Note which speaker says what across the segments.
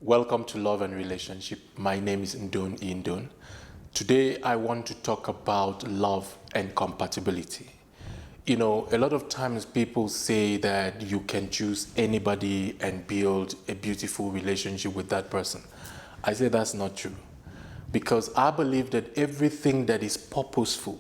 Speaker 1: Welcome to Love and Relationship. My name is Ndon Indon. Today I want to talk about love and compatibility. You know, a lot of times people say that you can choose anybody and build a beautiful relationship with that person. I say that's not true because I believe that everything that is purposeful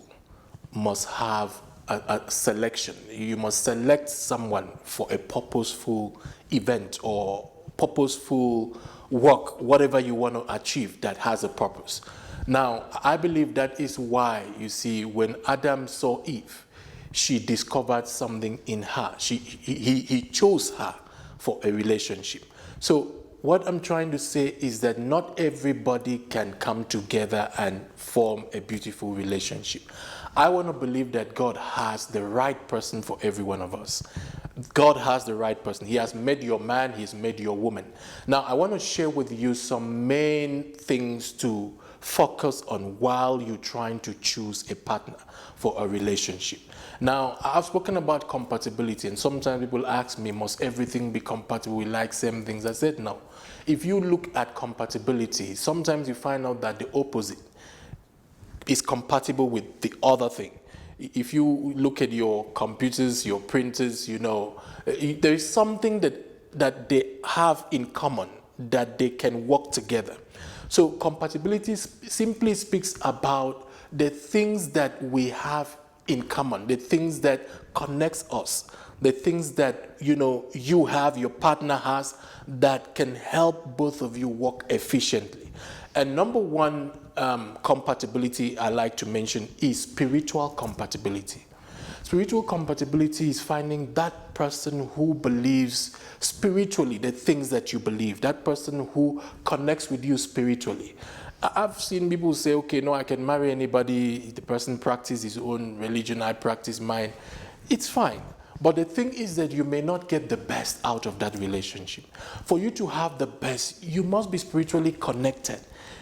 Speaker 1: must have a selection. You must select someone for a purposeful event or purposeful work, whatever you want to achieve that has a purpose. Now, I believe that is why, you see, when Adam saw Eve, she discovered something in her. He chose her for a relationship. So what I'm trying to say is that not everybody can come together and form a beautiful relationship. I want to believe that God has the right person for every one of us. God has the right person. He has made your man, He's made your woman. Now, I want to share with you some main things to focus on while you're trying to choose a partner for a relationship. Now, I've spoken about compatibility, and sometimes people ask me, must everything be compatible? We like same things. I said no. If you look at compatibility, sometimes you find out that the opposite is compatible with the other thing. If you look at your computers, your printers, you know, there is something that they have in common, that they can work together. So compatibility simply speaks about the things that we have in common, the things that connects us, the things that, you know, you have, your partner has, that can help both of you work efficiently. And number one compatibility I like to mention is spiritual compatibility. Spiritual compatibility is finding that person who believes spiritually the things that you believe, that person who connects with you spiritually. I've seen people say, okay, no, I can marry anybody. The person practices his own religion, I practice mine. It's fine. But the thing is that you may not get the best out of that relationship. For you to have the best, you must be spiritually connected.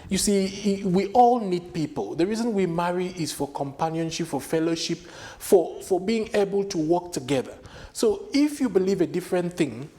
Speaker 1: You see, we all need people. The reason we marry is for companionship, for fellowship, for being able to work together. So if you believe a different thing,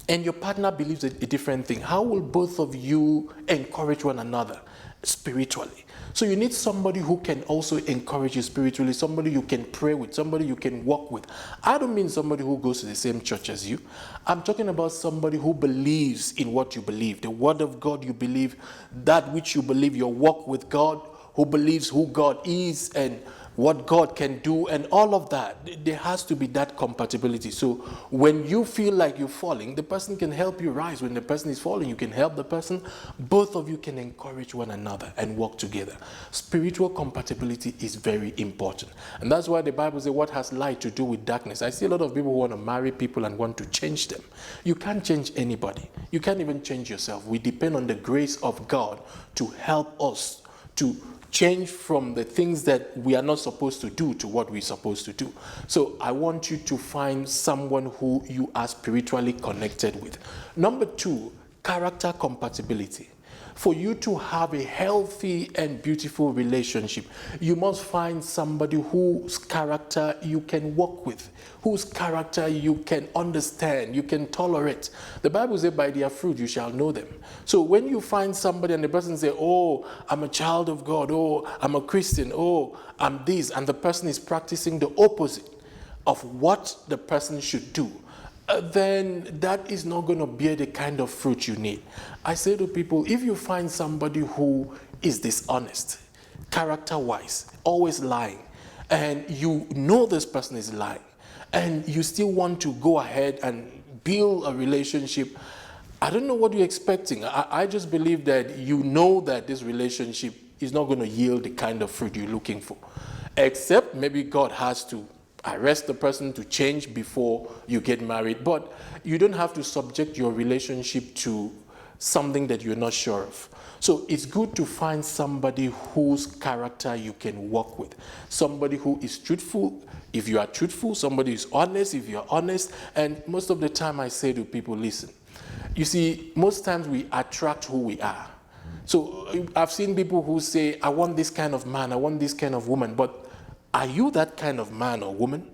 Speaker 1: and your partner believes a different thing, how will both of you encourage one another spiritually? So you need somebody who can also encourage you spiritually, somebody you can pray with, somebody you can walk with. I don't mean somebody who goes to the same church as you. I'm talking about somebody who believes in what you believe, the word of God you believe, that which you believe, your walk with God, who believes who God is and what God can do and all of that. There has to be that compatibility. So when you feel like you're falling, the person can help you rise. When the person is falling, you can help the person. Both of you can encourage one another and work together. Spiritual compatibility is very important. And that's why the Bible says, what has light to do with darkness? I see a lot of people who want to marry people and want to change them. You can't change anybody. You can't even change yourself. We depend on the grace of God to help us to change from the things that we are not supposed to do to what we're supposed to do. So I want you to find someone who you are spiritually connected with. Number two, character compatibility. For you to have a healthy and beautiful relationship, you must find somebody whose character you can work with, whose character you can understand, you can tolerate. The Bible says, by their fruit you shall know them. So when you find somebody and the person says, oh, I'm a child of God, oh, I'm a Christian, oh, I'm this, and the person is practicing the opposite of what the person should do, then that is not going to bear the kind of fruit you need. I say to people, if you find somebody who is dishonest, character-wise, always lying, and you know this person is lying, and you still want to go ahead and build a relationship, I don't know what you're expecting. I just believe that you know that this relationship is not going to yield the kind of fruit you're looking for, except maybe God has to arrest the person to change before you get married. But you don't have to subject your relationship to something that you're not sure of. So it's good to find somebody whose character you can work with. Somebody who is truthful, if you are truthful. Somebody who is honest, if you're honest. And most of the time I say to people, listen, you see, most times we attract who we are. So I've seen people who say, I want this kind of man, I want this kind of woman. But are you that kind of man or woman?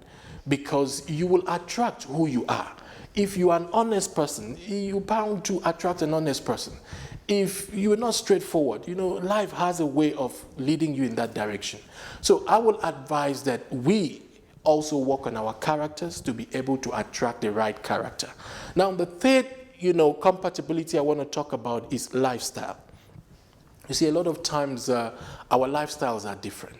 Speaker 1: Because you will attract who you are. If you are an honest person, you're bound to attract an honest person. If you're not straightforward, life has a way of leading you in that direction. So I will advise that we also work on our characters to be able to attract the right character. Now, the third, compatibility I want to talk about is lifestyle. You see, a lot of times our lifestyles are different.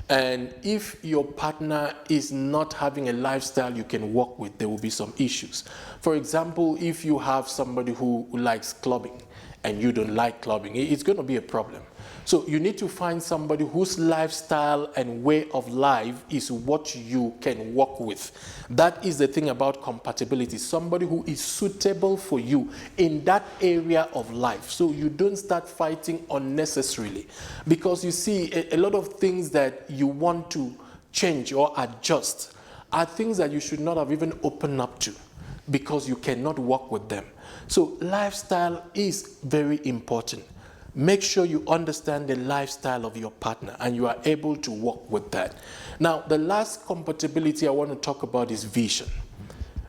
Speaker 1: And if your partner is not having a lifestyle you can work with, there will be some issues. For example, if you have somebody who likes clubbing and you don't like clubbing, it's going to be a problem. So you need to find somebody whose lifestyle and way of life is what you can work with. That is the thing about compatibility. Somebody who is suitable for you in that area of life. So you don't start fighting unnecessarily. Because you see, a lot of things that you want to change or adjust are things that you should not have even opened up to, because you cannot work with them. So lifestyle is very important. Make sure you understand the lifestyle of your partner and you are able to work with that. Now, the last compatibility I want to talk about is vision.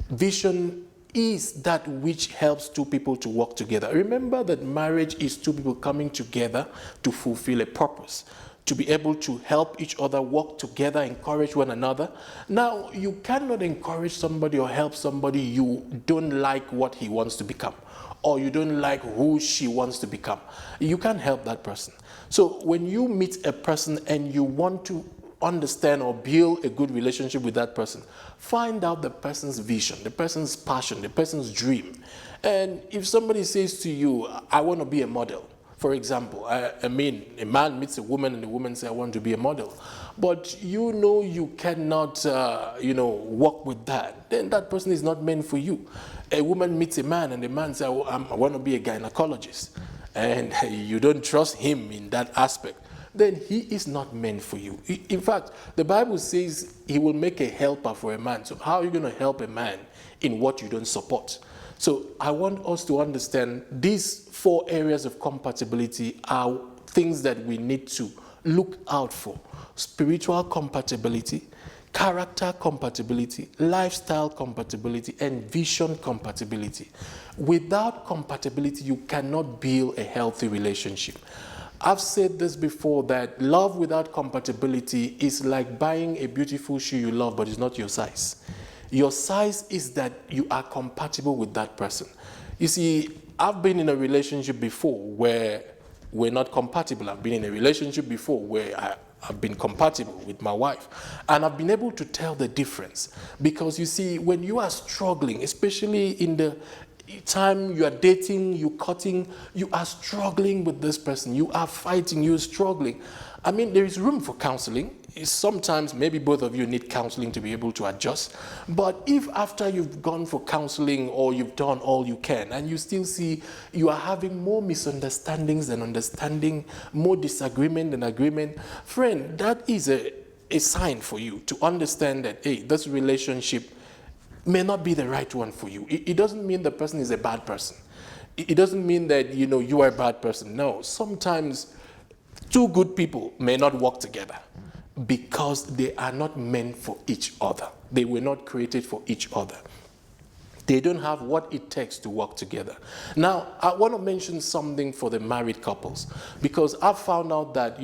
Speaker 1: Vision is that which helps two people to work together. Remember that marriage is two people coming together to fulfill a purpose, to be able to help each other work together, encourage one another. Now, you cannot encourage somebody or help somebody you don't like what he wants to become, or you don't like who she wants to become. You can't help that person. So when you meet a person and you want to understand or build a good relationship with that person, find out the person's vision, the person's passion, the person's dream. And if somebody says to you, I want to be a model, for example, a man meets a woman and the woman says, I want to be a model. But you cannot, work with that. Then that person is not meant for you. A woman meets a man and the man says, I want to be a gynecologist. And you don't trust him in that aspect. Then he is not meant for you. In fact, the Bible says he will make a helper for a man. So how are you going to help a man in what you don't support? So I want us to understand these 4 areas of compatibility are things that we need to look out for. Spiritual compatibility, character compatibility, lifestyle compatibility, and vision compatibility. Without compatibility, you cannot build a healthy relationship. I've said this before, that love without compatibility is like buying a beautiful shoe you love, but it's not your size. Your size is that you are compatible with that person. You see, I've been in a relationship before where we're not compatible. I've been in a relationship before where I've been compatible with my wife. And I've been able to tell the difference. Because you see, when you are struggling, especially in the time you are dating, you're cutting, you are struggling with this person, you are fighting, you're struggling. There is room for counseling. Sometimes maybe both of you need counseling to be able to adjust. But if after you've gone for counseling or you've done all you can and you still see you are having more misunderstandings than understanding, more disagreement than agreement, friend, that is a sign for you to understand that, hey, this relationship may not be the right one for you. It doesn't mean the person is a bad person. It doesn't mean that, you are a bad person. No, sometimes 2 good people may not work together because they are not meant for each other. They were not created for each other. They don't have what it takes to work together. Now, I want to mention something for the married couples, because I've found out that,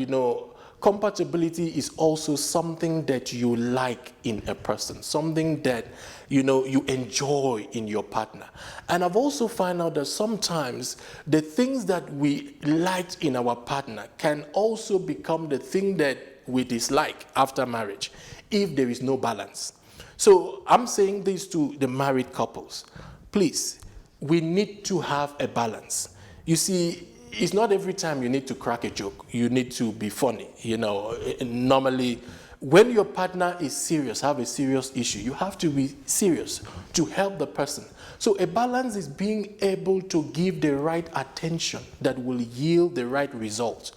Speaker 1: compatibility is also something that you like in a person, something that, you enjoy in your partner. And I've also found out that sometimes the things that we liked in our partner can also become the thing that we dislike after marriage if there is no balance. So I'm saying this to the married couples. Please, we need to have a balance. You see, it's not every time you need to crack a joke. You need to be funny. Normally, when your partner is serious, have a serious issue, you have to be serious to help the person. So a balance is being able to give the right attention that will yield the right result.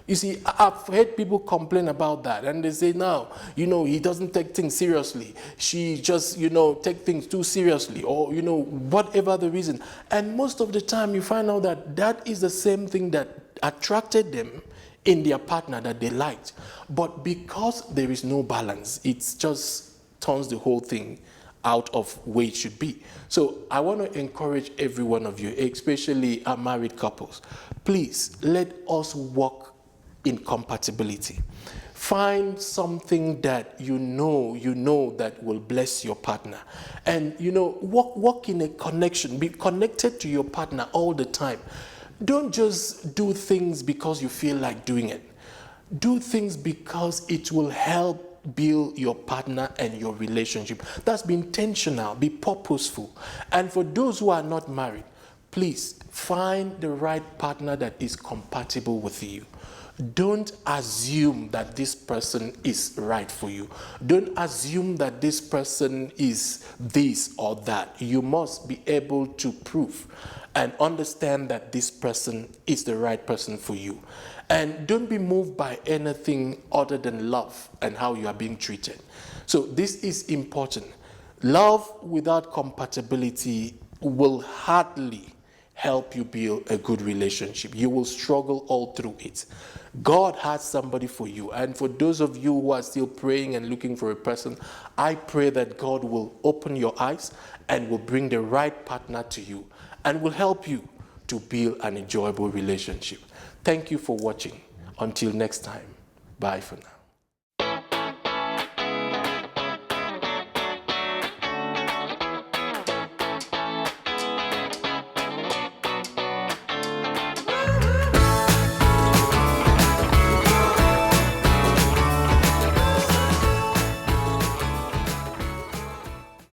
Speaker 1: You see, I've heard people complain about that, and they say, now, he doesn't take things seriously. She just, take things too seriously, or, whatever the reason. And most of the time, you find out that that is the same thing that attracted them in their partner that they liked. But because there is no balance, it just turns the whole thing out of where it should be. So I want to encourage every one of you, especially our married couples, please let us work in compatibility. Find something that you know that will bless your partner. And work in a connection. Be connected to your partner all the time. Don't just do things because you feel like doing it. Do things because it will help build your partner and your relationship. That's be intentional, be purposeful. And for those who are not married, please find the right partner that is compatible with you. Don't assume that this person is right for you. Don't assume that this person is this or that. You must be able to prove and understand that this person is the right person for you. And don't be moved by anything other than love and how you are being treated. So this is important. Love without compatibility will hardly help you build a good relationship. You will struggle all through it. God has somebody for you. And for those of you who are still praying and looking for a person, I pray that God will open your eyes and will bring the right partner to you and will help you to build an enjoyable relationship. Thank you for watching. Until next time, bye for now.